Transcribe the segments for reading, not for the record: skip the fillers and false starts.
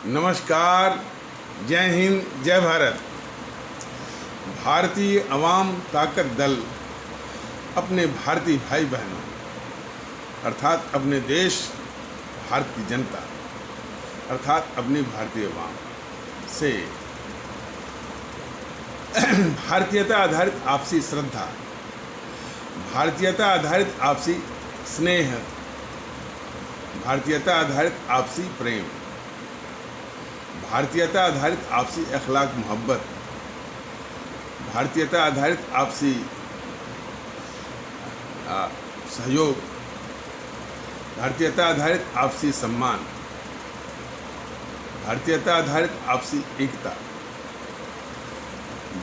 नमस्कार, जय हिंद, जय भारत। भारतीय अवाम ताकत दल अपने भारतीय भाई बहनों अर्थात अपने देश भारत की जनता अर्थात अपनी भारतीय अवाम से भारतीयता आधारित आपसी श्रद्धा, भारतीयता आधारित आपसी स्नेह, भारतीयता आधारित आपसी प्रेम, भारतीयता आधारित आपसी अखलाक मोहब्बत, भारतीयता आधारित आपसी सहयोग, भारतीयता आधारित आपसी सम्मान, भारतीयता आधारित आपसी एकता,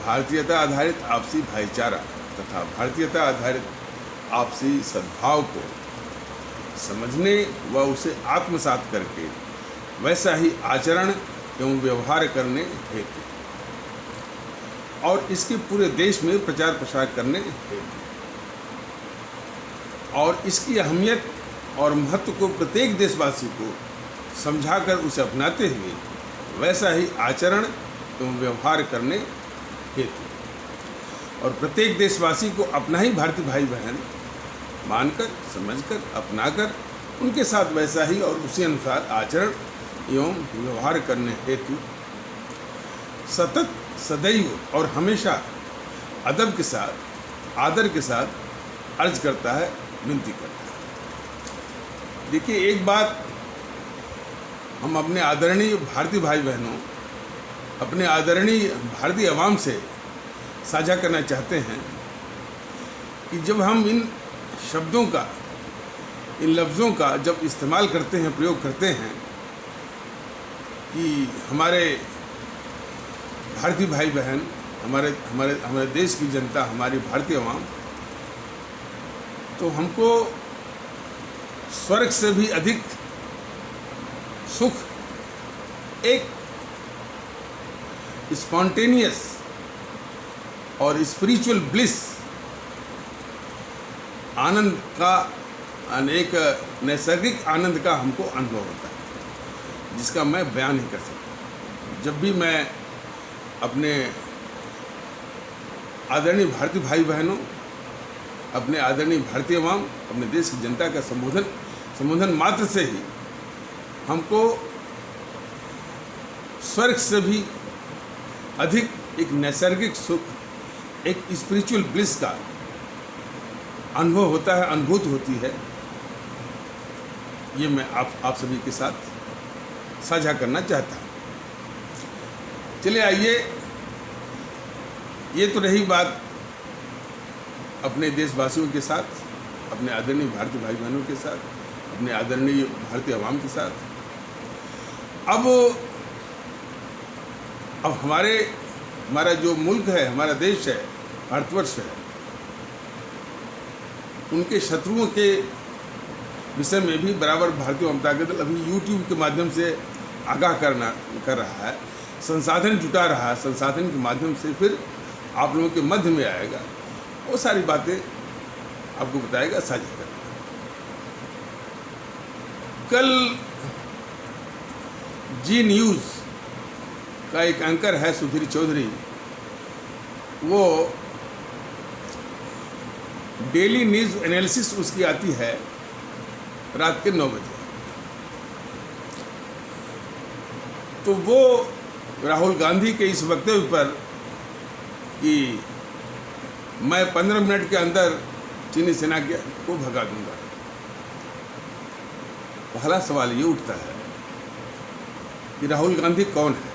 भारतीयता आधारित आपसी भाईचारा तथा भारतीयता आधारित आपसी सद्भाव को समझने व उसे आत्मसात करके वैसा ही आचरण एवं व्यवहार करने हेतु और इसके पूरे देश में प्रचार प्रसार करने हेतु और इसकी अहमियत और महत्व को प्रत्येक देशवासी को समझाकर उसे अपनाते हुए वैसा ही आचरण एवं व्यवहार करने हेतु और प्रत्येक देशवासी को अपना ही भारतीय भाई बहन मानकर, समझकर, अपनाकर उनके साथ वैसा ही और उसी अनुसार आचरण एवं व्यवहार करने हेतु सतत, सदैव और हमेशा अदब के साथ, आदर के साथ अर्ज करता है, विनती करता है। देखिए, एक बात हम अपने आदरणीय भारतीय भाई बहनों, अपने आदरणीय भारतीय अवाम से साझा करना चाहते हैं कि जब हम इन शब्दों का, इन लफ्ज़ों का जब इस्तेमाल करते हैं, प्रयोग करते हैं कि हमारे भारतीय भाई बहन, हमारे देश की जनता, हमारी भारतीय अवाम, तो हमको स्वर्ग से भी अधिक सुख, एक स्पॉन्टेनियस और स्पिरिचुअल ब्लिस आनंद का, अनेक नैसर्गिक आनंद का हमको अनुभव होता है, जिसका मैं बयान नहीं कर सकता। जब भी मैं अपने आदरणीय भारतीय भाई बहनों, अपने आदरणीय भारतीय अवाम, अपने देश की जनता का संबोधन मात्र से ही हमको स्वर्ग से भी अधिक एक नैसर्गिक सुख, एक स्पिरिचुअल ब्लिस का अनुभव होता है, अनुभूति होती है। ये मैं आप सभी के साथ साझा करना चाहता हूँ। चलिए आइए, ये तो रही बात अपने देशवासियों के साथ, अपने आदरणीय भारतीय भाई बहनों के साथ, अपने आदरणीय भारतीय अवाम के साथ। अब हमारा जो मुल्क है, हमारा देश है, भारतवर्ष है, उनके शत्रुओं के विषय में भी बराबर भारतीय जनता दल अभी यूट्यूब के माध्यम से आगाह कर रहा है, संसाधन जुटा रहा है, संसाधन के माध्यम से फिर आप लोगों के मध्य में आएगा, वो सारी बातें आपको बताएगा, साझा करेगा। कल जी न्यूज़ का एक एंकर है सुधीर चौधरी, वो डेली न्यूज़ एनालिसिस उसकी आती है रात के 9 बजे। तो वो राहुल गांधी के इस वक्तव्य पर कि मैं 15 मिनट के अंदर चीनी सेना को भगा दूंगा, पहला सवाल ये उठता है कि राहुल गांधी कौन है?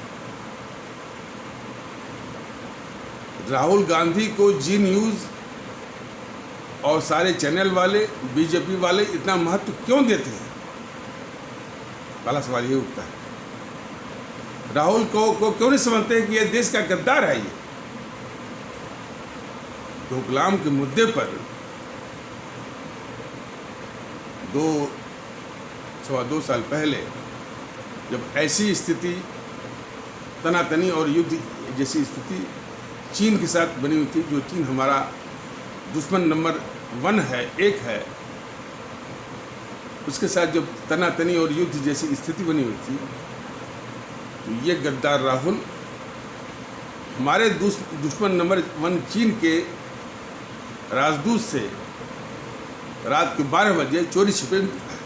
राहुल गांधी को जी न्यूज़ और सारे चैनल वाले, बीजेपी वाले इतना महत्व क्यों देते हैं? पहला सवाल ये उठता है। राहुल को क्यों नहीं समझते कि ये देश का गद्दार है? ये डोकलाम के मुद्दे पर 2 साल पहले जब ऐसी स्थिति, तनातनी और युद्ध जैसी स्थिति चीन के साथ बनी हुई थी, जो चीन हमारा दुश्मन नंबर 1 है, उसके साथ जब तनातनी और युद्ध जैसी स्थिति बनी हुई थी, तो ये गद्दार राहुल हमारे दुश्मन नंबर 1 चीन के राजदूत से रात के 12 बजे चोरी छिपे मिलता है।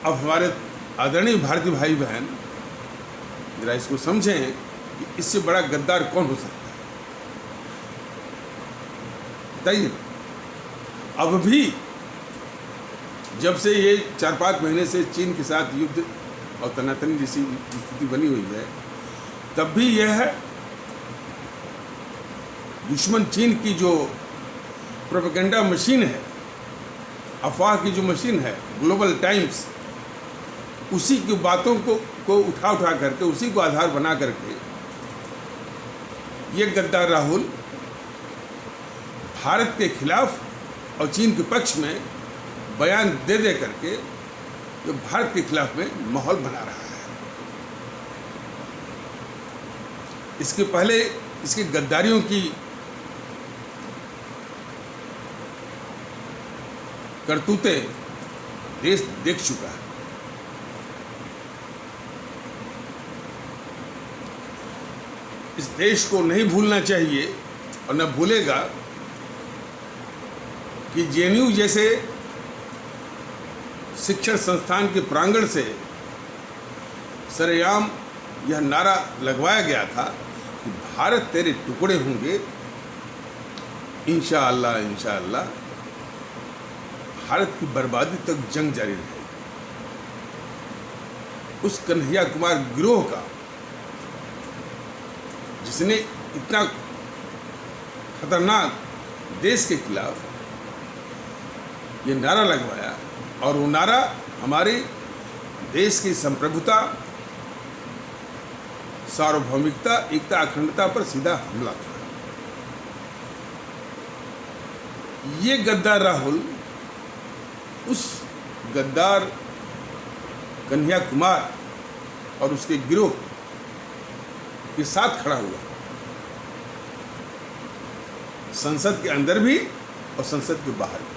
अब हमारे आदरणीय भारतीय भाई बहन जरा इसको समझें कि इससे बड़ा गद्दार कौन हो सकता है, बताइए। अब भी जब से ये 4-5 महीने से चीन के साथ युद्ध और तनातनी जैसी स्थिति बनी हुई है, तब भी यह दुश्मन चीन की जो प्रोपेगेंडा मशीन है, अफवाह की जो मशीन है, ग्लोबल टाइम्स, उसी की बातों को उठा करके, उसी को आधार बना करके ये गद्दार राहुल भारत के खिलाफ और चीन के पक्ष में बयान दे करके जो भारत के खिलाफ में माहौल बना रहा है। इसके पहले इसकी गद्दारियों की करतूतें देश देख चुका है। इस देश को नहीं भूलना चाहिए और न भूलेगा कि जेएनयू जैसे शिक्षण संस्थान के प्रांगण से सरेआम यह नारा लगवाया गया था कि भारत तेरे टुकड़े होंगे, इंशाअल्लाह इंशाअल्लाह भारत की बर्बादी तक जंग जारी रहेगी। उस कन्हैया कुमार गिरोह का, जिसने इतना खतरनाक देश के खिलाफ ये नारा लगवाया, और वो नारा हमारे देश की संप्रभुता, सार्वभौमिकता, एकता, अखंडता पर सीधा हमला था। ये गद्दार राहुल उस गद्दार कन्हैया कुमार और उसके गिरोह के साथ खड़ा हुआ, संसद के अंदर भी और संसद के बाहर भी।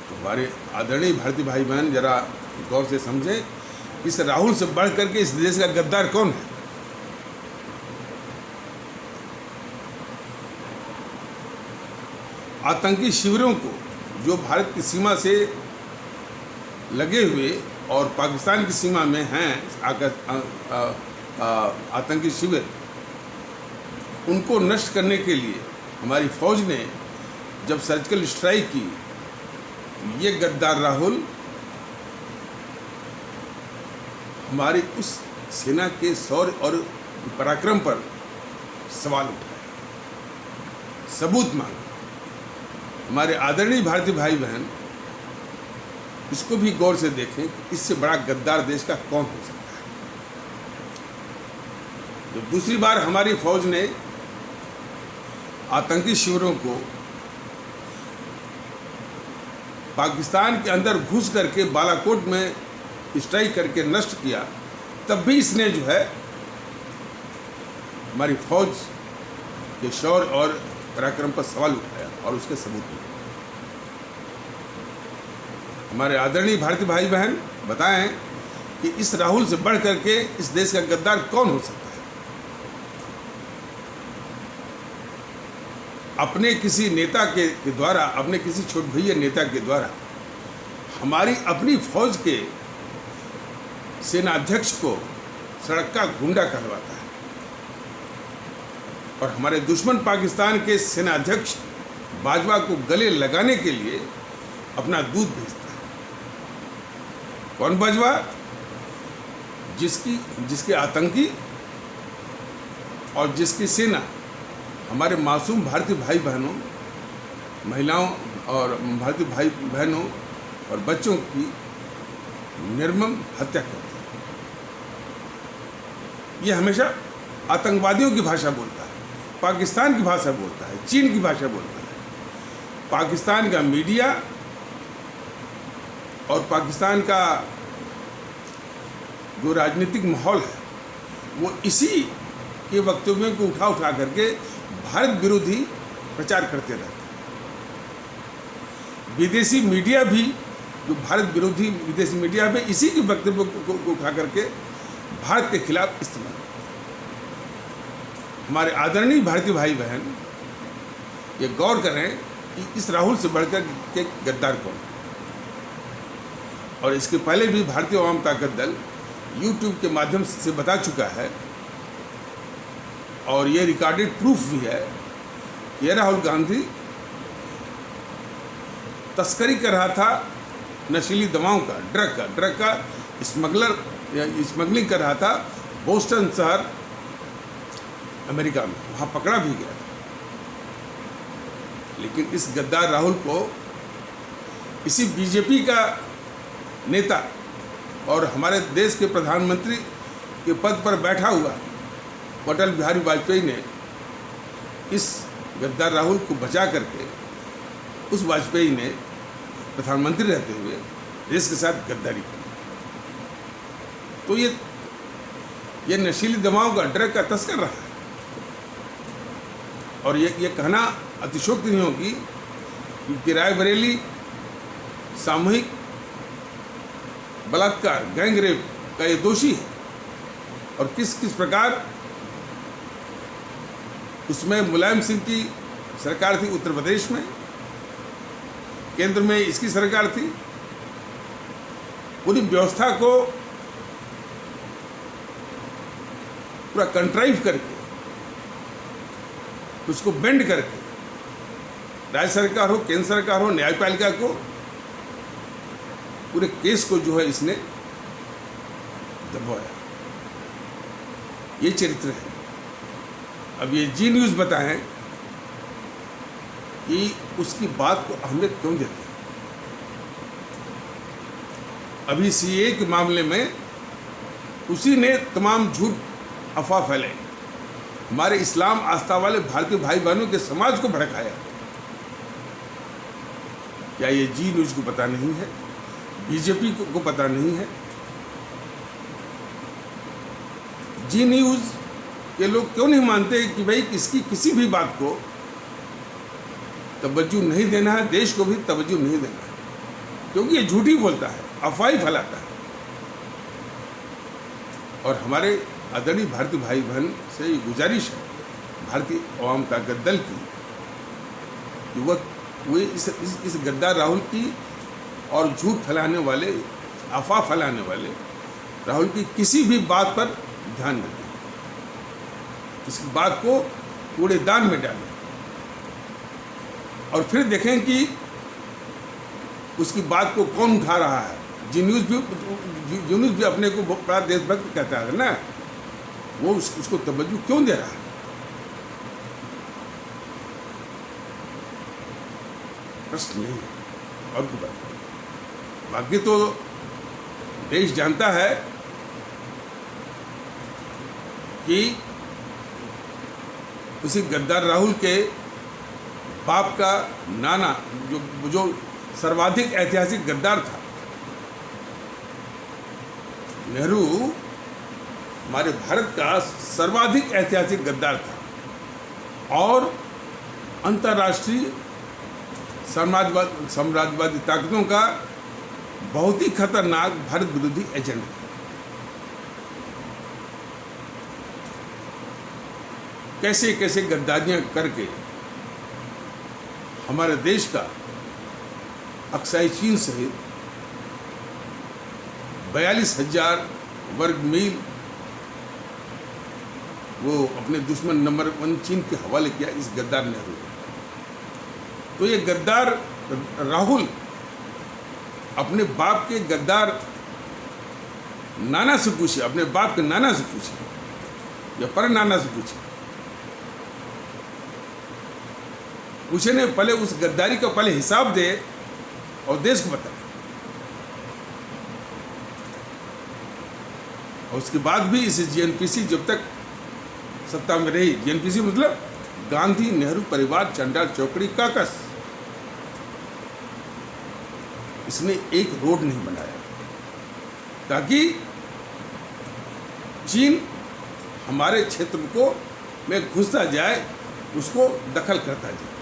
तो हमारे आदरणीय भारतीय भाई बहन जरा गौर से समझें, इस राहुल से बढ़ करके इस देश का गद्दार कौन है। आतंकी शिविरों को जो भारत की सीमा से लगे हुए और पाकिस्तान की सीमा में हैं आतंकी शिविर, उनको नष्ट करने के लिए हमारी फौज ने जब सर्जिकल स्ट्राइक की, ये गद्दार राहुल हमारी उस सेना के शौर्य और पराक्रम पर सवाल उठाया, सबूत मांगा। हमारे आदरणीय भारतीय भाई बहन इसको भी गौर से देखें कि इससे बड़ा गद्दार देश का कौन हो सकता है। जब दूसरी बार हमारी फौज ने आतंकी शिविरों को पाकिस्तान के अंदर घुस करके बालाकोट में स्ट्राइक करके नष्ट किया, तब भी इसने जो है हमारी फौज के शौर्य और पराक्रम पर सवाल उठाया और उसके सबूत मिले। हमारे आदरणीय भारतीय भाई बहन बताएं कि इस राहुल से बढ़ करके इस देश का गद्दार कौन हो सकता है। अपने किसी नेता के द्वारा, अपने किसी छोट भैया नेता के द्वारा हमारी अपनी फौज के सेनाध्यक्ष को सड़क का गुंडा कहलवाता है, और हमारे दुश्मन पाकिस्तान के सेनाध्यक्ष बाजवा को गले लगाने के लिए अपना दूध भेजता है। कौन बाजवा? जिसके आतंकी और जिसकी सेना हमारे मासूम भारतीय भाई बहनों, महिलाओं और भारतीय भाई बहनों और बच्चों की निर्मम हत्या करती है। ये हमेशा आतंकवादियों की भाषा बोलता है, पाकिस्तान की भाषा बोलता है, चीन की भाषा बोलता है। पाकिस्तान का मीडिया और पाकिस्तान का जो राजनीतिक माहौल है, वो इसी के वक्तव्यों को उठा करके भारत विरोधी प्रचार करते रहते हैं। विदेशी मीडिया भी जो भारत विरोधी विदेशी मीडिया में इसी के वक्तव्य को उठा करके भारत के खिलाफ इस्तेमाल। हमारे आदरणीय भारतीय भाई बहन ये गौर करें कि इस राहुल से बढ़कर के गद्दार कौन। और इसके पहले भी भारतीय आवाम ताकत दल यूट्यूब के माध्यम से बता चुका है, और ये रिकॉर्डेड प्रूफ भी है कि राहुल गांधी तस्करी कर रहा था नशीली दवाओं का, ड्रग का स्मगलिंग कर रहा था बोस्टन शहर अमेरिका में, वहाँ पकड़ा भी गया था। लेकिन इस गद्दार राहुल को इसी बीजेपी का नेता और हमारे देश के प्रधानमंत्री के पद पर बैठा हुआ अटल बिहारी वाजपेयी ने इस गद्दार राहुल को बचा करके उस वाजपेयी ने प्रधानमंत्री रहते हुए देश के साथ गद्दारी की। तो ये नशीली दवाओं का, ड्रग का तस्कर रहा है। और ये कहना अतिशयोक्ति नहीं होगी कि रायबरेली सामूहिक बलात्कार, गैंग रेप का ये दोषी है, और किस प्रकार उसमें मुलायम सिंह की सरकार थी उत्तर प्रदेश में, केंद्र में इसकी सरकार थी। पूरी व्यवस्था को पूरा कंट्राइव करके, उसको बेंड करके राज्य सरकार हो, केंद्र सरकार हो, न्यायपालिका को, पूरे केस को जो है इसने दबाया। ये चरित्र है। अब ये जी न्यूज़ बताएं कि उसकी बात को अहमियत क्यों देते हैं। अभी सीए के मामले में उसी ने तमाम झूठ अफवाह फैलाई, हमारे इस्लाम आस्था वाले भारतीय भाई बहनों के समाज को भड़काया। क्या ये जी न्यूज़ को पता नहीं है? बीजेपी को पता नहीं है? जी न्यूज़ के लोग क्यों नहीं मानते कि भाई इसकी किसी भी बात को तवज्जो नहीं देना है, देश को भी तवज्जो नहीं देना है, क्योंकि ये झूठी बोलता है, अफवाह फैलाता है। और हमारे आदरणीय भारतीय भाई बहन से ये गुजारिश है भारतीय आवाम ताकत दल की कि वे इस गद्दार राहुल की और झूठ फैलाने वाले, अफवाह फैलाने वाले राहुल की किसी भी बात पर ध्यान न दें, इसकी बात को कूड़ेदान में डालें, और फिर देखें कि उसकी बात को कौन उठा रहा है। जी न्यूज़ भी अपने को बड़ा देशभक्त कहता है ना, वो उसको तवज्जो क्यों दे रहा है? प्रश्न यही है, और कोई बात। बाकी तो देश जानता है कि उसी गद्दार राहुल के बाप का नाना जो सर्वाधिक ऐतिहासिक गद्दार था, नेहरू हमारे भारत का सर्वाधिक ऐतिहासिक गद्दार था, और अंतर्राष्ट्रीय साम्राज्यवादी ताकतों का बहुत ही खतरनाक भारत विरोधी एजेंट था। कैसे कैसे गद्दारियां करके हमारे देश का अक्साई चीन सहित 42,000 वर्ग मील वो अपने दुश्मन नंबर 1 चीन के हवाले किया इस गद्दार नेहरू। तो ये गद्दार राहुल अपने बाप के गद्दार नाना से पूछे, अपने बाप के नाना से पूछे या पर नाना से पूछे ने, पहले उस गद्दारी का पहले हिसाब दे और देश को बताए, और उसके बाद भी इस जीएनपीसी जब तक सत्ता में रही, जीएनपीसी मतलब गांधी नेहरू परिवार चंडाल चौकड़ी काकस, इसने एक रोड नहीं बनाया ताकि चीन हमारे क्षेत्र को में घुसता जाए, उसको दखल करता जाए।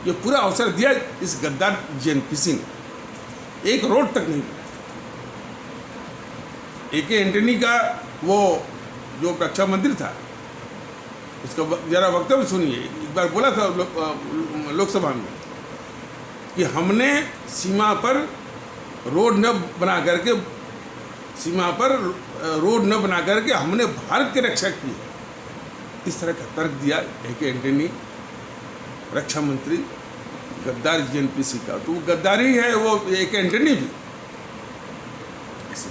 ये पूरा अवसर दिया इस गद्दार जीएनपीसी ने। एक रोड तक नहीं बनाया। ए.के. एंटनी का वो जो रक्षा मंत्री था, उसका जरा वक्तव्य सुनिए। एक बार बोला था लोकसभा में कि हमने सीमा पर रोड न बना करके हमने भारत की रक्षा की है। इस तरह का तर्क दिया ए.के. एंटनी, रक्षा मंत्री, गद्दार जेएनपीसी का। तो वो गद्दारी है, वो ए.के. एंटनी भी ऐसे।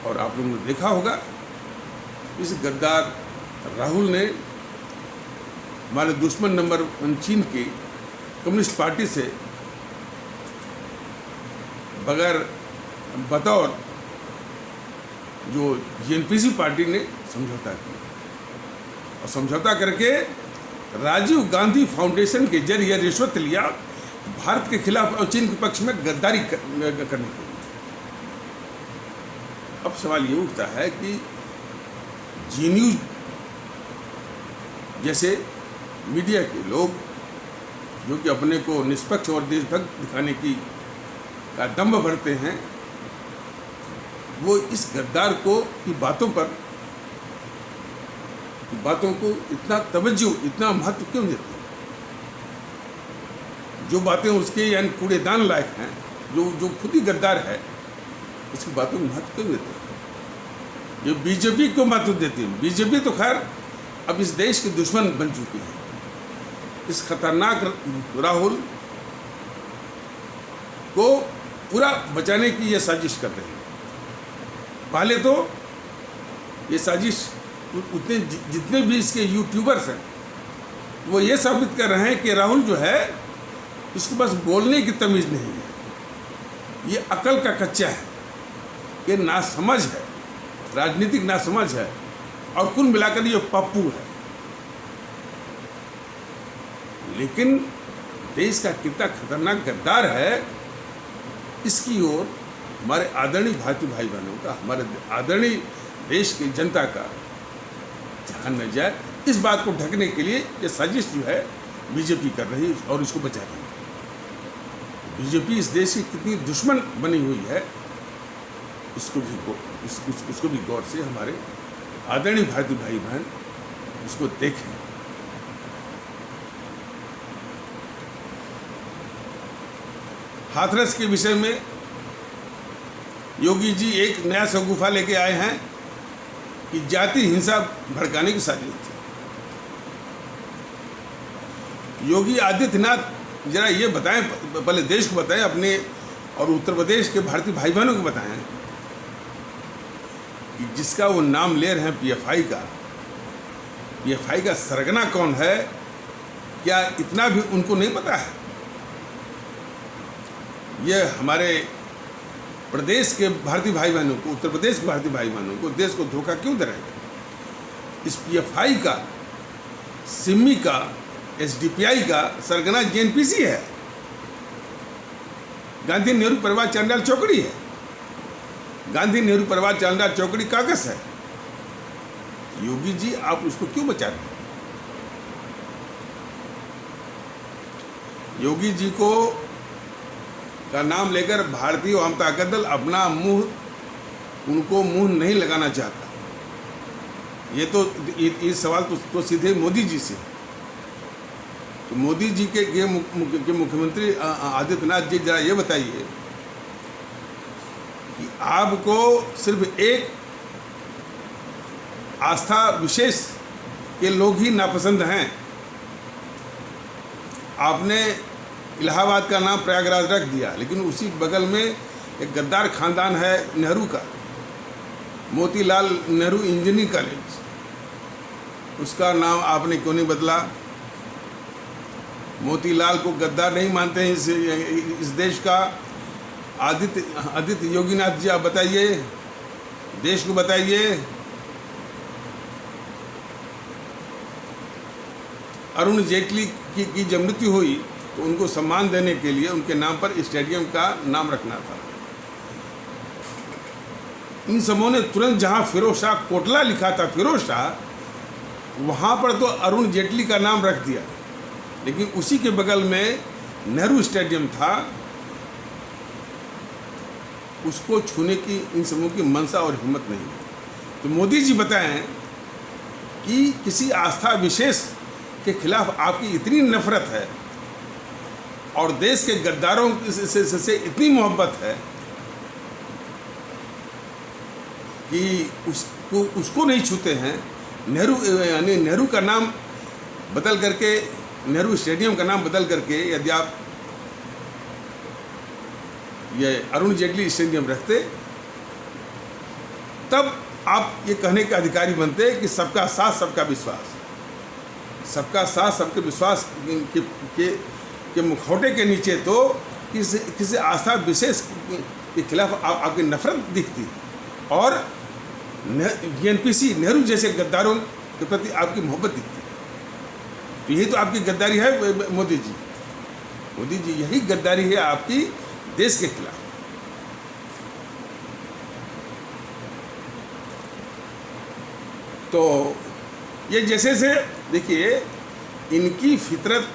और आप लोगों ने देखा होगा इस गद्दार राहुल ने हमारे दुश्मन नंबर 1 चीन की कम्युनिस्ट पार्टी से बगैर बतौर जो जेएनपीसी पार्टी ने समझौता किया, और समझौता करके राजीव गांधी फाउंडेशन के जरिए रिश्वत लिया भारत के खिलाफ और चीन के पक्ष में गद्दारी करने के लिए। अब सवाल ये उठता है कि जी न्यूज जैसे मीडिया के लोग जो कि अपने को निष्पक्ष और देशभक्त दिखाने का दम्भ भरते हैं, वो इस गद्दार की बातों को इतना तवज्जो, इतना महत्व क्यों देते हैं? जो बातें उसके यानी कूड़ेदान लायक हैं, जो खुद ही गद्दार है, उसकी बातों को महत्व क्यों देते हैं? जो बीजेपी को महत्व देती है। बीजेपी तो खैर अब इस देश के दुश्मन बन चुकी है। इस खतरनाक राहुल को पूरा बचाने की ये साजिश कर रही है। पहले तो ये साजिश जितने भी इसके यूट्यूबर्स हैं वो ये साबित कर रहे हैं कि राहुल जो है इसको बस बोलने की तमीज़ नहीं है, ये अकल का कच्चा है, ये नासमझ है, राजनीतिक नासमझ है, और कुल मिलाकर ये पप्पू है। लेकिन देश का कितना खतरनाक गद्दार है, इसकी ओर हमारे आदरणीय भारतीय भाई बहनों का, हमारे आदरणीय देश की जनता का ध्यान न जाए। इस बात को ढकने के लिए ये साजिश जो है बीजेपी कर रही है और इसको बचा रही है। बीजेपी इस देश की कितनी दुश्मन बनी हुई है, उसको भी गौर से हमारे आदरणीय भारतीय भाई बहन इसको देखें। हाथरस के विषय में योगी जी एक नया शगुफा लेके आए हैं कि जाति हिंसा भड़काने की साजिश थी। योगी आदित्यनाथ जरा ये बताएं, पहले देश को बताएं, अपने और उत्तर प्रदेश के भारतीय भाई बहनों को बताएं कि जिसका वो नाम ले रहे हैं पीएफआई का सरगना कौन है, क्या इतना भी उनको नहीं पता है? ये हमारे प्रदेश के भारतीय भाई बहनों को, उत्तर प्रदेश के भारतीय भाई बहनों को देश को धोखा क्यों दे रहे हैं? इस पीएफआई का, सिमी का, एसडीपीआई का सरगना जेएनपीसी है, गांधी नेहरू परिवार चांडाल चौकड़ी है, गांधी नेहरू परिवार चांडाल चौकड़ी कागज है। योगी जी आप उसको क्यों बचा रहे हैं? योगी जी को का नाम लेकर भारतीय जनता दल अपना उनको मुंह नहीं लगाना चाहता। ये तो ये सवाल तो सीधे मोदी जी से। तो मोदी जी के मुख्यमंत्री आदित्यनाथ जी जरा ये बताइए कि आपको सिर्फ एक आस्था विशेष के लोग ही नापसंद हैं। आपने इलाहाबाद का नाम प्रयागराज रख दिया, लेकिन उसी बगल में एक गद्दार खानदान है नेहरू का, मोतीलाल नेहरू इंजीनियरिंग कॉलेज, उसका नाम आपने क्यों नहीं बदला? मोतीलाल को गद्दार नहीं मानते हैं इस देश का आदित्य योगीनाथ जी, आप बताइए, देश को बताइए। अरुण जेटली की जब मृत्यु हुई तो उनको सम्मान देने के लिए उनके नाम पर स्टेडियम का नाम रखना था। इन सबों ने तुरंत जहां फिरोज शाह कोटला लिखा था, फिरोज शाह, वहां पर तो अरुण जेटली का नाम रख दिया, लेकिन उसी के बगल में नेहरू स्टेडियम था, उसको छूने की इन समूह की मंशा और हिम्मत नहीं है। तो मोदी जी बताएं कि किसी आस्था विशेष के खिलाफ आपकी इतनी नफरत है और देश के गद्दारों से इतनी मोहब्बत है कि उसको नहीं छूते हैं। नेहरू यानी नेहरू का नाम बदल करके, नेहरू स्टेडियम का नाम बदल करके यदि आप ये अरुण जेटली स्टेडियम रखते, तब आप ये कहने के अधिकारी बनते कि सबका साथ सबका विश्वास। सबका साथ सबके विश्वास के मुखौटे के नीचे तो किसी आस्था विशेष के खिलाफ आपकी नफरत दिखती और एनपीसी नेहरू जैसे गद्दारों के प्रति आपकी मोहब्बत दिखती। तो यही तो आपकी गद्दारी है मोदी जी। मोदी जी, यही गद्दारी है आपकी देश के खिलाफ। तो ये जैसे से देखिए, इनकी फितरत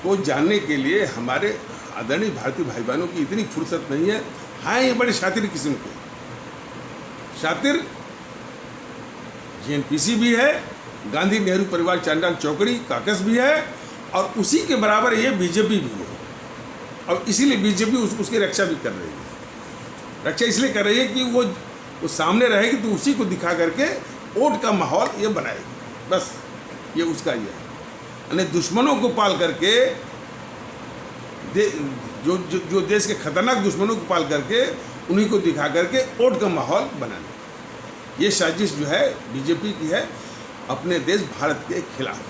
को जानने के लिए हमारे आदरणीय भारतीय भाई बहनों की इतनी फुर्सत नहीं है। हाँ, ये बड़े शातिर किस्म के, शातिर जेएनपीसी भी है, गांधी नेहरू परिवार चांडाल चौकड़ी काकस भी है, और उसी के बराबर ये बीजेपी भी है। और इसीलिए बीजेपी उसकी रक्षा भी कर रही है। रक्षा इसलिए कर रही है कि वो सामने रहेगी तो उसी को दिखा करके वोट का माहौल ये बनाएगी। बस ये उसका ये है, यानी दुश्मनों को पाल करके जो देश के खतरनाक दुश्मनों को पाल करके उन्हीं को दिखा करके वोट का माहौल बनाना। ये साजिश जो है बीजेपी की है अपने देश भारत के खिलाफ।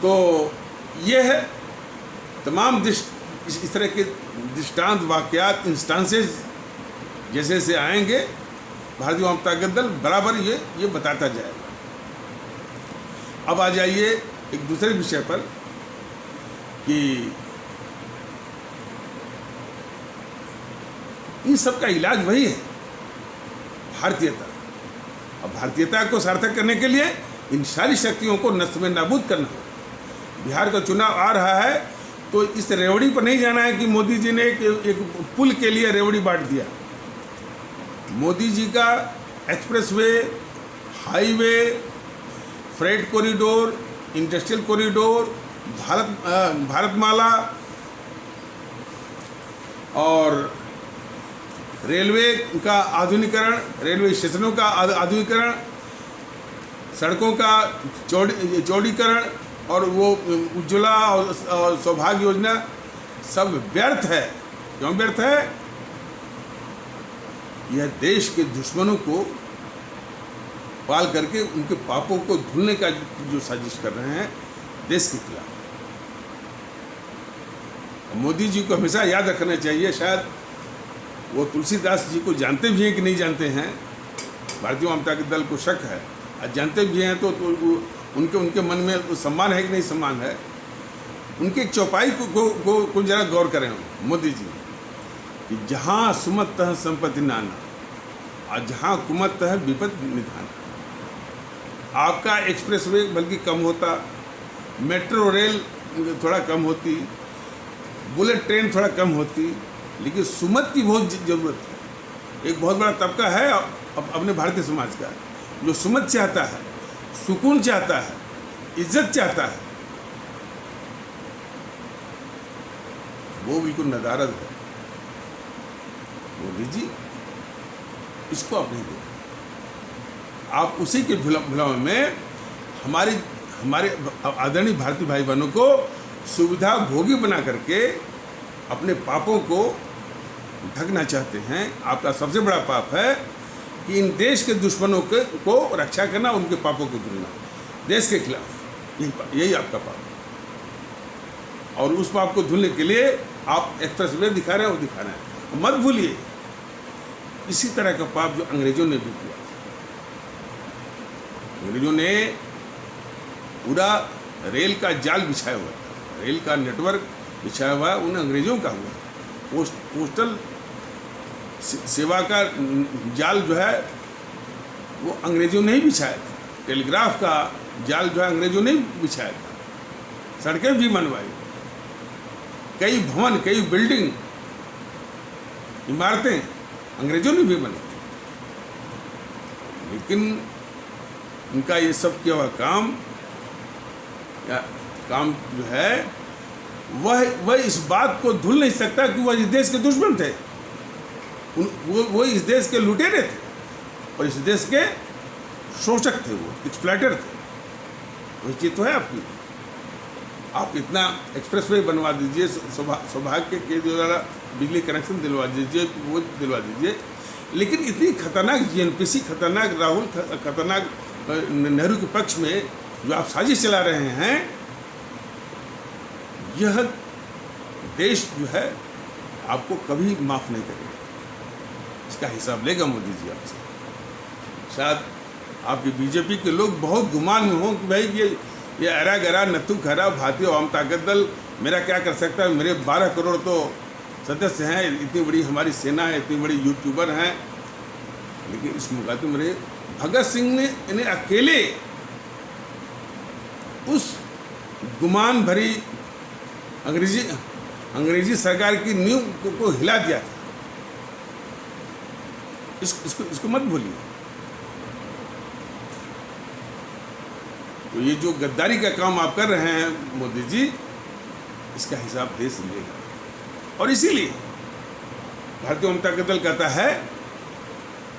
तो ये है तमाम इस तरह के दृष्टांत, वाकयात, इंस्टांसेस जैसे जैसे आएंगे, भारतीय जनता दल बराबर ये बताता जाएगा। अब आ जाइए एक दूसरे विषय पर कि इन सब का इलाज वही है, भारतीयता। अब भारतीयता को सार्थक करने के लिए इन सारी शक्तियों को नष्ट में नाबूद करना होगा। बिहार का चुनाव आ रहा है तो इस रेवड़ी पर नहीं जाना है कि मोदी जी ने एक पुल के लिए रेवड़ी बांट दिया। मोदी जी का expressway, highway, freight corridor, industrial corridor, Bharatmala और रेलवे का आधुनिकीकरण, रेलवे स्टेशनों का आधुनिकीकरण, सड़कों का चौड़ीकरण और वो उज्ज्वला और सौभाग्य योजना सब व्यर्थ है। क्यों व्यर्थ है? यह देश के दुश्मनों को पाल करके उनके पापों को धुलने का जो साजिश कर रहे हैं देश के खिलाफ। मोदी जी को हमेशा याद रखना चाहिए, शायद वो तुलसीदास जी को जानते भी हैं कि नहीं जानते हैं, भारतीय जनता दल को शक है। और जानते भी हैं तो उनके मन में सम्मान है कि नहीं सम्मान है। उनके एक चौपाई को जरा गौर करें मोदी जी कि जहाँ सुमत तह संपत्ति नाना और जहाँ कुमत तह विपद निधान। आपका एक्सप्रेसवे बल्कि कम होता, मेट्रो रेल थोड़ा कम होती, बुलेट ट्रेन थोड़ा कम होती, लेकिन सुमत की बहुत ज़रूरत है। एक बहुत बड़ा तबका है अपने भारतीय समाज का जो सुमत चाहता है, सुकून चाहता है, इज्जत चाहता है, वो बिल्कुल नदारद है। मोदी जी इसको आप नहीं देते। आप उसी के भुलावे में हमारे आदरणीय भारतीय भाई बहनों को सुविधा भोगी बना करके अपने पापों को ढकना चाहते हैं। आपका सबसे बड़ा पाप है कि इन देश के दुश्मनों को रक्षा करना, उनके पापों को धुलना देश के खिलाफ। यही आपका पाप है। और उस पाप को धुलने के लिए आप एक्सप्रेसवे दिखा रहे हैं, वो दिखा रहे हैं। मत भूलिए इसी तरह का पाप जो अंग्रेजों ने भी किया। अंग्रेजों ने पूरा रेल का जाल बिछाया हुआ था, रेल का नेटवर्क बिछाया हुआ है, उन अंग्रेजों का हुआ। पोस्टल सेवा का जाल जो है वो अंग्रेजों ने ही बिछाया था। टेलीग्राफ का जाल जो है अंग्रेजों ने ही बिछाया था। सड़कें भी बनवाई, कई भवन, कई बिल्डिंग इमारतें अंग्रेजों ने भी बनाई, लेकिन उनका ये सब किया हुआ काम जो है वह इस बात को धुल नहीं सकता कि वह इस देश के दुश्मन थे। वो इस देश के लुटेरे थे और इस देश के शोषक थे, वो एक्सप्लॉइटर थे। वही चीज़ तो है आपकी। आप इतना एक्सप्रेसवे बनवा दीजिए, सौभाग्य के द्वारा बिजली कनेक्शन दिलवा दीजिए, वो दिलवा दीजिए, लेकिन इतनी खतरनाक जीएनपीसी, खतरनाक राहुल, खतरनाक नेहरू के पक्ष में जो आप साजिश चला रहे हैं, यह देश जो है आपको कभी माफ़ नहीं करेगा। इसका हिसाब लेगा मोदी जी आपसे। शायद आपके बीजेपी के लोग बहुत गुमान में हों कि भाई ये अरा गरा नत्थु खरा भारतीय आवाम ताकत दल मेरा क्या कर सकता है, मेरे 12 करोड़ तो सदस्य हैं, इतनी बड़ी हमारी सेना है, इतनी बड़ी यूट्यूबर हैं। लेकिन इस मुकाबले में मेरे भगत सिंह ने इन्हें अकेले उस गुमान भरी अंग्रेजी सरकार की नींव को हिला दिया था। इसको मत भूलिए। तो ये जो गद्दारी का काम आप कर रहे हैं मोदी जी, इसका हिसाब देश लेगा। और इसीलिए भारतीय जनता दल कहता है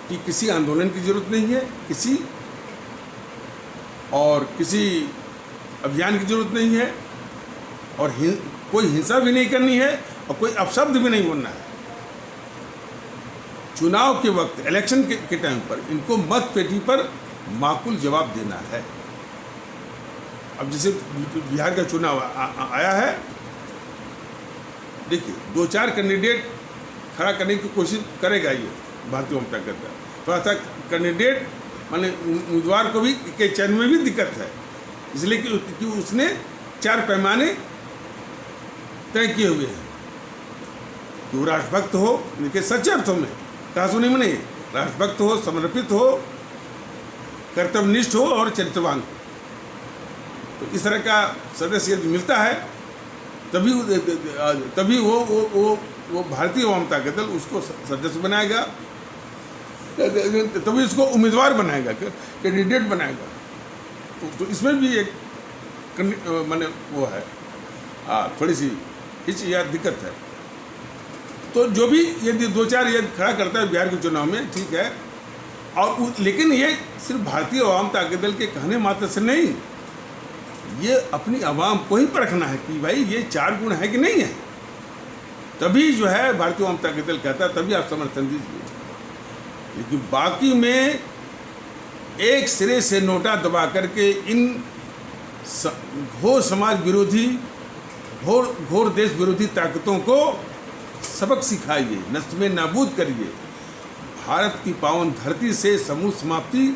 कि किसी आंदोलन की जरूरत नहीं है, किसी अभियान की जरूरत नहीं है, और कोई हिंसा भी नहीं करनी है, और कोई अपशब्द भी नहीं बोलना है। चुनाव के वक्त, इलेक्शन के टाइम पर इनको मत पेटी पर माकूल जवाब देना है। अब जैसे बिहार का चुनाव आया है, देखिए 2-4 कैंडिडेट खड़ा करने की कोशिश करेगा ये भारतीय जनता दल। थोड़ा सा कैंडिडेट माने उम्मीदवार को भी के चयन में भी दिक्कत है, इसलिए कि उसने 4 पैमाने तय किए हुए हैं कि वो राष्ट्रभक्त हो, उनके सच्चे अर्थों में, कहा सुनी में नहीं, राष्ट्रभक्त हो, समर्पित हो, कर्तव्यनिष्ठ हो और चरित्रवान हो। तो इस तरह का सदस्य यदि मिलता है तभी वो भारतीय जनता दल उसको सदस्य बनाएगा, तभी उसको उम्मीदवार बनाएगा, कैंडिडेट बनाएगा। तो इसमें भी एक माने वो है थोड़ी सी या दिक्कत है। तो जो भी यदि 2-4 यदि खड़ा करता है बिहार के चुनाव में, ठीक है, और लेकिन ये सिर्फ भारतीय जनता दल के कहने मात्र से नहीं, ये अपनी आवाम को ही परखना है कि भाई ये 4 गुण है कि नहीं है। तभी जो है भारतीय जनता दल कहता है, तभी आप समर्थन दीजिए। लेकिन बाकी में एक सिरे से नोटा दबा करके इन घोर समाज विरोधी, घोर देश विरोधी ताकतों को सबक सिखाइए, नष्ट में नाबूद करिए। भारत की पावन धरती से समूल समाप्ति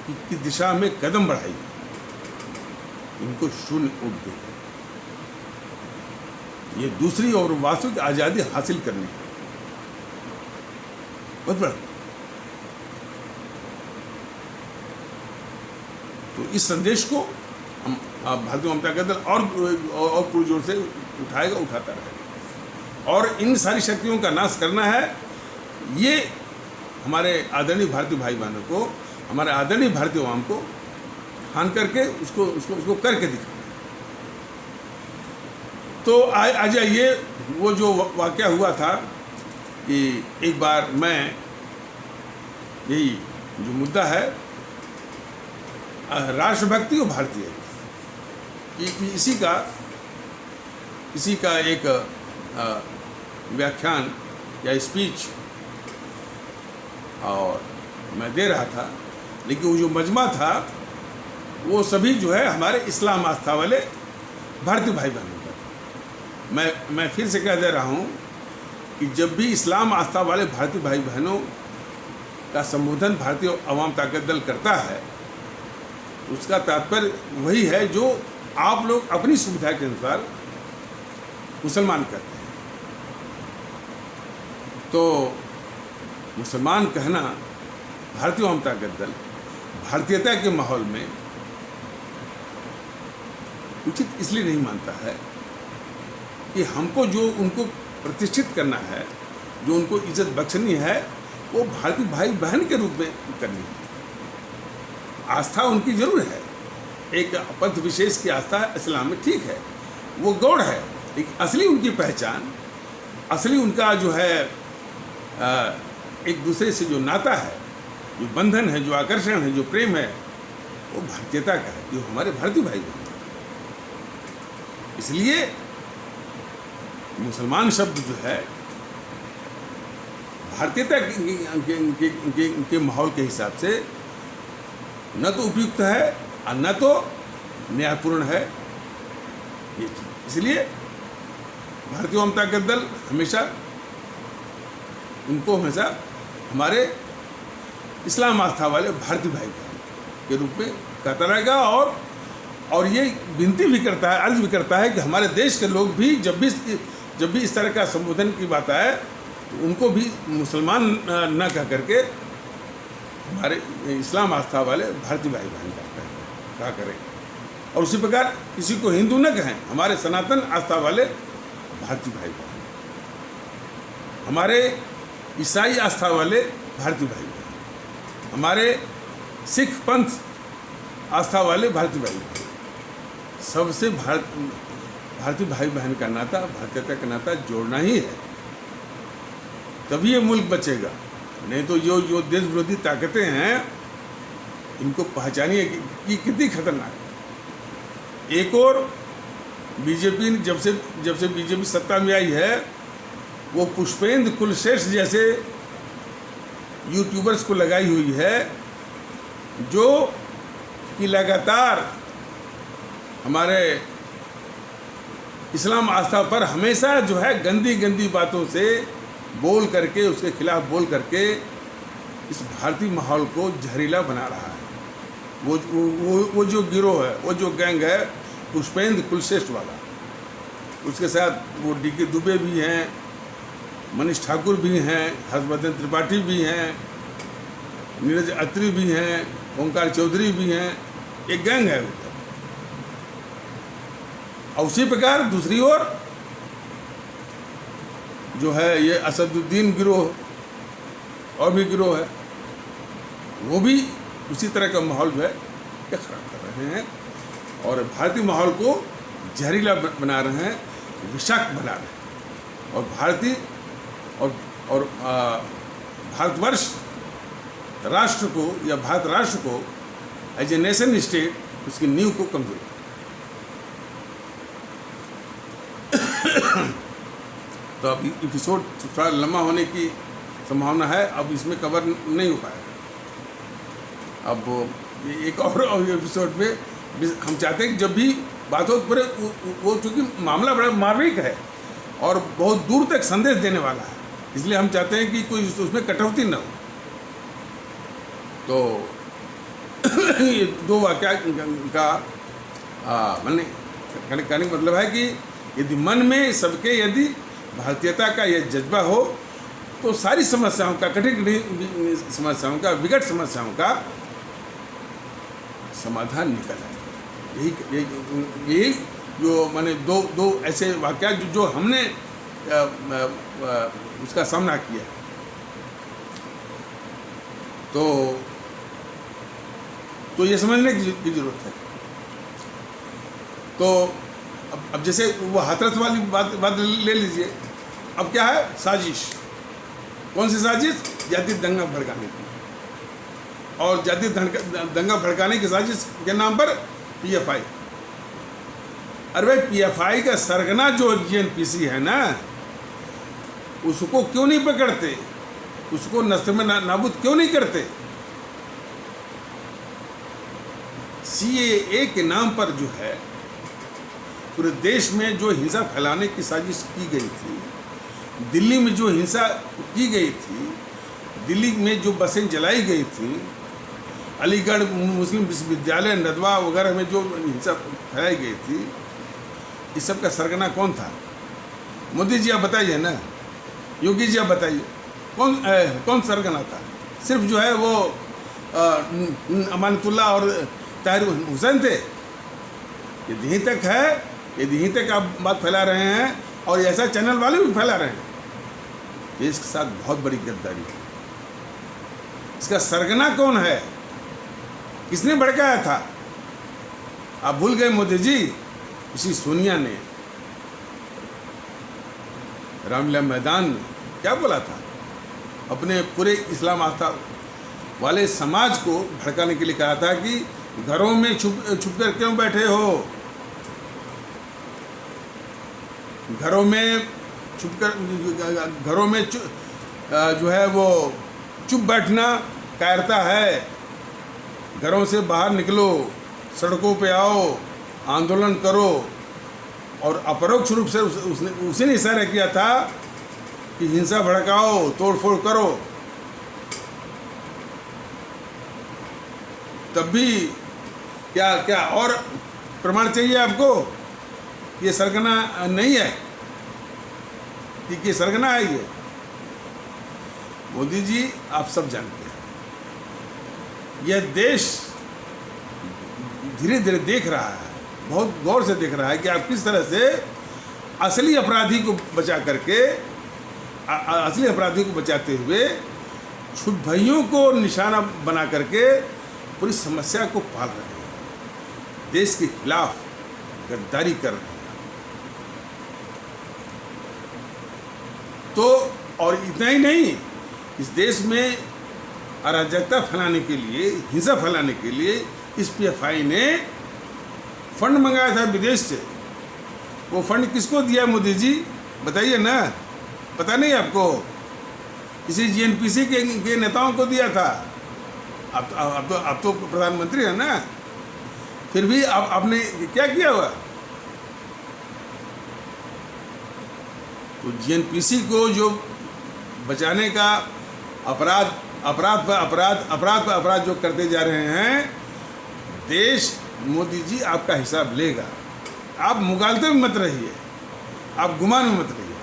की दिशा में कदम बढ़ाइए। इनको शून्य उठ दे, ये दूसरी और वास्तविक आज़ादी हासिल करनी है। बहुत बड़ा। तो इस संदेश को हम भारतीय जनता दल और पुरजोर से उठाएगा, उठाता रहेगा। और इन सारी शक्तियों का नाश करना है, ये हमारे आदरणीय भारतीय भाई बहनों को, हमारे आदरणीय भारतीय आवाम को ठान करके उसको करके दिखाना। तो आ जाइए, वो जो वाक़या हुआ था कि एक बार मैं, यही जो मुद्दा है राष्ट्रभक्ति और भारतीय, इसी का एक व्याख्यान या स्पीच और मैं दे रहा था। लेकिन वो जो मजमा था वो सभी जो है हमारे इस्लाम आस्था वाले भारतीय भाई बहनों का। मैं फिर से कह दे रहा हूँ कि जब भी इस्लाम आस्था वाले भारतीय भाई बहनों का संबोधन भारतीय आवाम ताकत दल करता है, उसका तात्पर्य वही है जो आप लोग अपनी सुविधा के अनुसार मुसलमान कहते हैं। तो मुसलमान कहना भारतीय आवाम ताकत दल भारतीयता के माहौल में उचित इसलिए नहीं मानता है कि हमको जो उनको प्रतिष्ठित करना है, जो उनको इज्जत बख्शनी है वो भारतीय भाई बहन के रूप में करनी है। आस्था उनकी जरूर है, एक पंथ विशेष की आस्था इस्लाम में ठीक है, वो गौड़ है, लेकिन असली उनकी पहचान, असली उनका जो है एक दूसरे से जो नाता है, जो बंधन है, जो आकर्षण है, जो प्रेम है, वो भारतीयता का है, जो हमारे भारतीय भाई बहन। इसलिए मुसलमान शब्द जो है भारतीयता के माहौल के हिसाब से न तो उपयुक्त है और न तो न्यायपूर्ण है ये चीज। इसलिए भारतीय जनता दल हमेशा उनको हमेशा हमारे इस्लाम आस्था वाले भारतीय भाई बहन के रूप में कहता रहेगा, और ये विनती भी करता है, अर्ज भी करता है कि हमारे देश के लोग भी जब भी इस तरह का संबोधन की बात आए तो उनको भी मुसलमान न कह करके हमारे इस्लाम आस्था वाले भारतीय भाई बहन कहा करें, और उसी प्रकार किसी को हिंदू न कहें, हमारे सनातन आस्था वाले भारतीय भाई बहन, हमारे ईसाई आस्था वाले भारतीय भाई बहन, हमारे सिख पंथ आस्था वाले भारतीय भाई बहन, सबसे भारतीय भाई बहन का नाता, भारतीयता का नाता जोड़ना ही है, तभी ये मुल्क बचेगा। नहीं तो जो देश विरोधी ताकतें हैं इनको पहचानिए कि कितनी खतरनाक है। एक और बीजेपी ने जब से बीजेपी सत्ता में आई है, वो पुष्पेंद्र कुलश्रेष्ठ जैसे यूट्यूबर्स को लगाई हुई है, जो कि लगातार हमारे इस्लाम आस्था पर हमेशा जो है गंदी बातों से बोल करके, उसके खिलाफ बोल करके इस भारतीय माहौल को जहरीला बना रहा है। वो जो गिरोह है, वो जो गैंग है पुष्पेंद्र कुलश्रेष्ठ वाला, उसके साथ वो डी.के. दुबे भी हैं, मनीष ठाकुर भी हैं, हर्षवर्धन त्रिपाठी भी हैं, नीरज अत्री भी हैं, ओंकार चौधरी भी हैं, एक गैंग है। और उसी प्रकार दूसरी ओर जो है ये असदुद्दीन गिरोह और भी गिरोह है, वो भी उसी तरह का माहौल जो है ये खराब कर रहे हैं और भारतीय माहौल को जहरीला बना रहे हैं, विषाक्त बना रहे हैं, और भारतीय और भारतवर्ष राष्ट्र को या भारत राष्ट्र को एज ए नेशन स्टेट उसकी नींव को कमजोर तो अब एपिसोड थोड़ा लंबा होने की संभावना है, अब इसमें कवर नहीं हो पाएगा। अब एक और एपिसोड में हम चाहते हैं कि जब भी बात हो पर वो चूँकि मामला बड़ा मार्मिक है और बहुत दूर तक संदेश देने वाला है, इसलिए हम चाहते हैं कि कोई उसमें कटौती न हो। तो ये दो वाक़या का कहने का मतलब है कि यदि मन में सबके यदि भारतीयता का यह जज्बा हो तो सारी समस्याओं का, कठिन समस्याओं का, विकट समस्याओं का समाधान निकल आए। यही जो मैंने दो ऐसे वाक़या जो हमने उसका सामना किया, तो ये समझने की जरूरत है। तो अब जैसे वो हाथरस वाली बात ले लीजिए, अब क्या है साजिश, कौन सी साजिश? जाति दंगा भड़काने की, और जाति दंगा भड़काने की साजिश के नाम पर पीएफआई। अरे भाई पीएफआई का सरगना जो जीएनपीसी है ना, उसको क्यों नहीं पकड़ते, उसको नस्ल में नाबूद क्यों नहीं करते? सीएए के नाम पर जो है पूरे देश में जो हिंसा फैलाने की साजिश की गई थी, दिल्ली में जो हिंसा की गई थी, दिल्ली में जो बसें जलाई गई थी, अलीगढ़ मुस्लिम विश्वविद्यालय नदवा वगैरह में जो हिंसा फैलाई गई थी, इस सब का सरगना कौन था? मोदी जी आप बताइए ना, योगी जी आप बताइए, कौन सरगना था? सिर्फ जो है वो अमानतुल्ला और ताहिर हुसैन थे। यदि यहीं तक है, यदि यहीं तक आप बात फैला रहे हैं, और ऐसा चैनल वाले भी फैला रहे हैं, देश के साथ बहुत बड़ी गद्दारी की। इसका सरगना कौन है, किसने भड़काया था? आप भूल गए मोदी जी? इसी सोनिया ने रामलीला मैदान में क्या बोला था? अपने पूरे इस्लाम आस्था वाले समाज को भड़काने के लिए कहा था कि घरों में छुप कर क्यों बैठे हो, घरों में जो है वो चुप बैठना कायरता है, घरों से बाहर निकलो, सड़कों पे आओ, आंदोलन करो। और अपरोक्ष रूप से उसी ने इशारा किया था कि हिंसा भड़काओ, तोड़फोड़ करो। तब भी क्या क्या और प्रमाण चाहिए आपको? ये सरगना नहीं है, कि सरगना है ये? मोदी जी, आप सब जानते हैं, यह देश धीरे धीरे देख रहा है, बहुत गौर से देख रहा है कि आप किस तरह से असली अपराधी को बचा करके, असली अपराधी को बचाते हुए छुट भइयों को निशाना बना करके पूरी समस्या को पाल रहे हैं, देश के खिलाफ गद्दारी कर रहे हैं। तो और इतना ही नहीं, इस देश में अराजकता फैलाने के लिए, हिंसा फैलाने के लिए इस PFI ने फंड मंगाया था विदेश से। वो फंड किसको दिया मोदी जी, बताइए ना? पता नहीं आपको? इसी GNPC के नेताओं को दिया था। अब तो प्रधानमंत्री है ना, फिर भी आपने क्या किया हुआ? तो GNPC को जो बचाने का अपराध जो करते जा रहे हैं, देश मोदी जी आपका हिसाब लेगा। आप मुगालते में मत रहिए, आप गुमान में मत रहिए।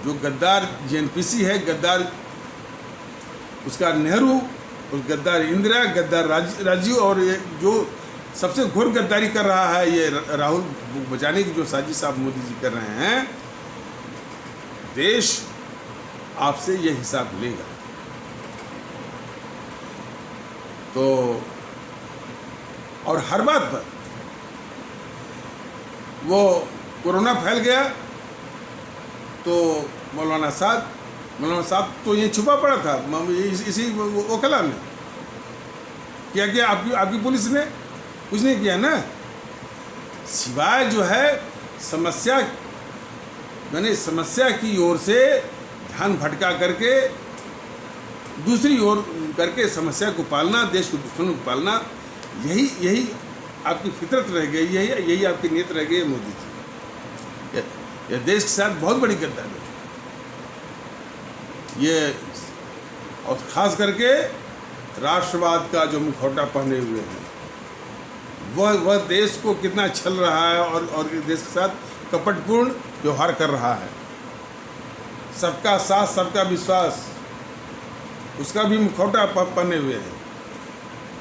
जो गद्दार GNPC है, गद्दार उसका नेहरू, उस गद्दार इंदिरा, गद्दार राजीव, और ये जो सबसे घोर गद्दारी कर रहा है ये राहुल बचाने की जो साजिश आप मोदी जी कर रहे हैं, देश आपसे ये हिसाब लेगा। तो और हर बात पर वो कोरोना फैल गया तो मौलाना साहब तो ये छुपा पड़ा था इसी वकला में। क्या आपकी पुलिस ने कुछ नहीं किया ना, सिवाय जो है समस्या की ओर से ध्यान भटका करके दूसरी ओर करके समस्या को पालना, देश को दुश्मनों को पालना, यही आपकी फितरत रह गई, यही आपकी नीयत रह गई मोदी जी। यह देश के साथ बहुत बड़ी गद्दारी है ये, और ख़ास करके राष्ट्रवाद का जो मुखौटा पहने हुए हैं, वह देश को कितना छल रहा है और देश के साथ कपटपूर्ण व्यवहार कर रहा है। सबका साथ सबका विश्वास, उसका भी मुखौटा पहने हुए हैं।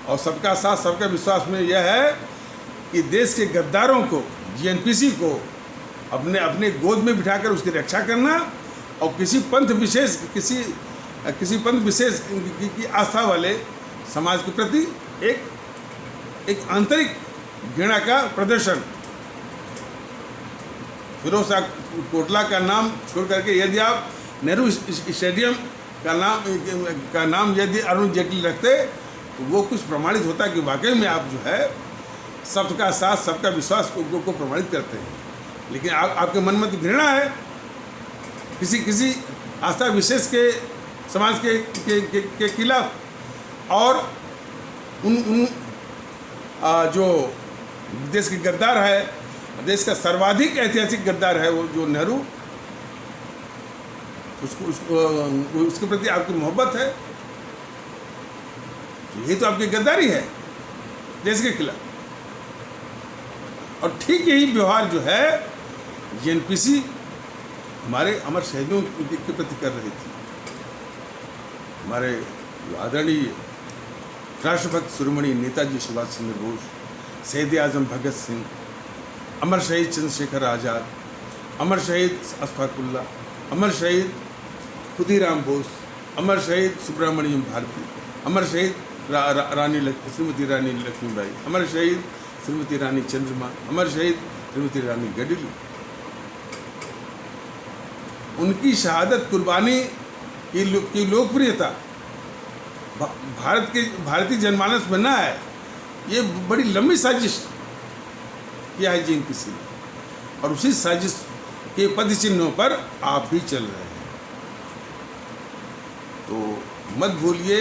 और सबका साथ सबका विश्वास में यह है कि देश के गद्दारों को, GNPC को अपने गोद में बिठाकर उसकी रक्षा करना, और किसी पंथ विशेष की आस्था वाले समाज के प्रति एक आंतरिक घृणा का प्रदर्शन। फिरोज शाह कोटला का नाम छोड़ करके यदि आप नेहरू स्टेडियम का नाम यदि अरुण जेटली रखते तो वो कुछ प्रमाणित होता कि वाकई में आप जो है सबका साथ सबका विश्वास को प्रमाणित करते हैं। लेकिन आपके मन में तो घृणा है किसी आस्था विशेष के समाज के खिलाफ, और उन जो देश के गद्दार है, देश का सर्वाधिक ऐतिहासिक गद्दार है वो जो नेहरू, उसके प्रति आपकी मोहब्बत है, यही तो आपकी गद्दारी है देश के खिलाफ। और ठीक यही व्यवहार जो है GNPC हमारे अमर शहीदों के प्रति कर रही थी। हमारे आदरणीय राष्ट्रभक्त शिरोमणि नेताजी सुभाष चंद्र बोस, शहीद आजम भगत सिंह, अमर शहीद चंद्रशेखर आज़ाद, अमर शहीद अशफाकुल्ला, अमर शहीद खुदीराम बोस, अमर शहीद सुब्रमण्यम भारती, अमर शहीद श्रीमती रानी लक्ष्मीबाई, अमर शहीद श्रीमती रानी चंद्रमा, अमर शहीद श्रीमती रानी गडिली। उनकी शहादत कुर्बानी की लोकप्रियता भारतीय जनमानस में ना है, ये बड़ी लंबी साजिश किया है JNPC ने, और उसी साजिश के पद चिन्हों पर आप भी चल रहे हैं। तो मत भूलिए,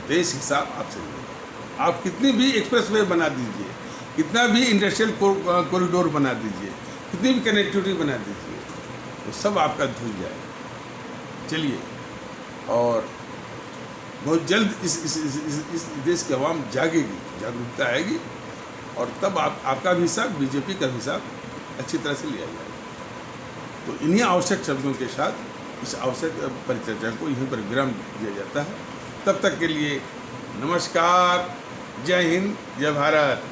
देश हिसाब आपसे लेगा। आप कितनी भी एक्सप्रेसवे बना दीजिए, कितना भी इंडस्ट्रियल कॉरिडोर बना दीजिए, कितनी भी कनेक्टिविटी बना दीजिए, तो सब आपका धुल जाएगा। चलिए, और बहुत जल्द इस देश की आवाम जागेगी, जागरूकता आएगी, और तब आपका भी हिसाब, बीजेपी का भी हिसाब अच्छी तरह से लिया जाएगा। तो इन्हीं आवश्यक शब्दों के साथ इस आवश्यक परिचर्चा को यहीं पर विराम दिया जाता है। तब तक के लिए नमस्कार, जय हिंद, जय भारत।